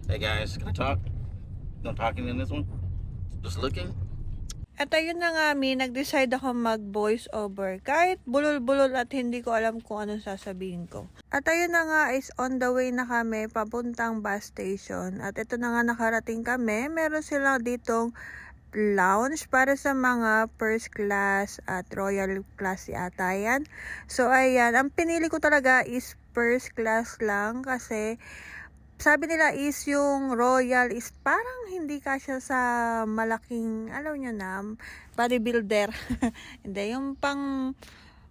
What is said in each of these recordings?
Hey guys, can I talk? No talking in this one? Just looking? At ayun na nga, nag-decide ako mag-voice over. Kahit bulol-bulol at hindi ko alam kung anong sasabihin ko. At ayun na nga, is on the way na kami papuntang bus station. At ito na nga, nakarating kami. Meron sila ditong lounge para sa mga first class at royal class yata yan. So ayan, ang pinili ko talaga is first class lang kasi sabi nila is yung royal is parang hindi kasya sa malaking, alam nyo na, bodybuilder. Hindi, yung pang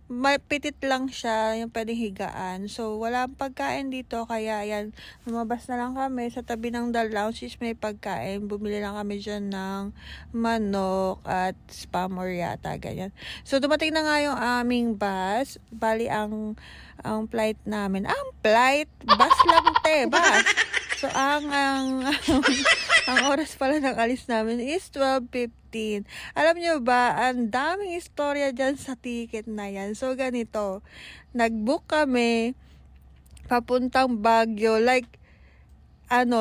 mapitit lang siya, yung pwedeng higaan. So, wala pagkain dito, kaya yan, lumabas na lang kami sa tabi ng The Lounge is may pagkain. Bumili lang kami dyan ng manok at spam or yata, ganyan. So, dumating na nga yung aming bus. Bali, ang flight namin. Bus lang bus. So, ang oras pala ng alis namin is 12:15. Alam nyo ba, ang daming istorya dyan sa ticket na yan. So, ganito, nag-book kami, papuntang Baguio, like,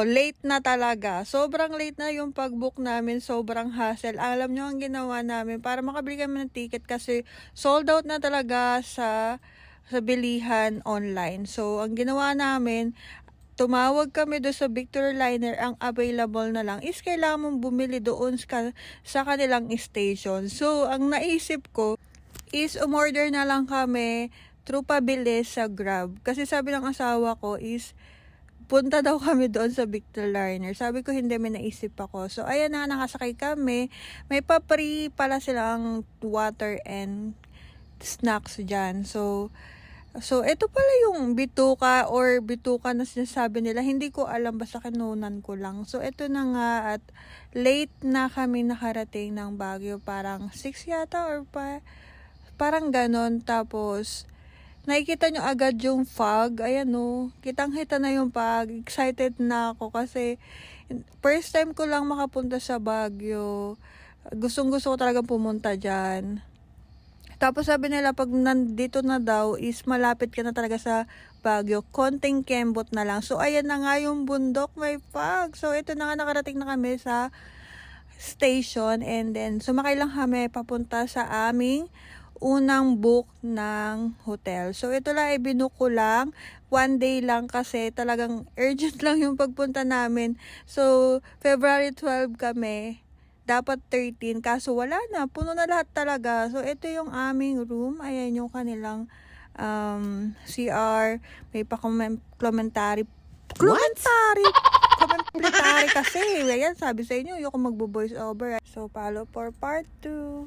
late na talaga. Sobrang late na yung pag-book namin, sobrang hassle. Alam nyo ang ginawa namin para makabili kami ng ticket kasi sold out na talaga sa bilihan online. So, ang ginawa namin, tumawag kami doon sa Victorliner, ang available na lang is kailangan mong bumili doon sa kanilang station. So, ang naisip ko is umorder na lang kami through pabilis sa Grab. Kasi sabi ng asawa ko is punta daw kami doon sa Victorliner. Sabi ko hindi, may naisip ako. So, ayan na, nakasakay kami. May pa-free pala silang water and snacks dyan. So, ito pala yung bituka or bituka na sinasabi nila. Hindi ko alam, basta kinunan ko lang. So, ito na nga at late na kami nakarating ng Baguio. Parang 6 yata or parang ganon. Tapos, nakikita nyo agad yung fog. Ayan o, kitang-kita na yung fog. Excited na ako kasi first time ko lang makapunta sa Baguio. Gustong-gusto ko talagang pumunta dyan. Tapos sabi nila pag nandito na daw is malapit ka na talaga sa Baguio. Konting kembot na lang. So ayan na nga yung bundok, may fog. So ito na nga, nakarating na kami sa station and then sumakay lang kami papunta sa aming unang book ng hotel. So ito lang, ibinook ko lang. 1 day lang kasi talagang urgent lang yung pagpunta namin. So February 12 kami. Dapat 13, kaso wala na. Puno na lahat talaga. So, ito yung aming room. Ayan yung kanilang CR. May pa-commentary. Commentary kasi. Ayan, sabi sa inyo, yung magbo-voice over. So, follow for part 2.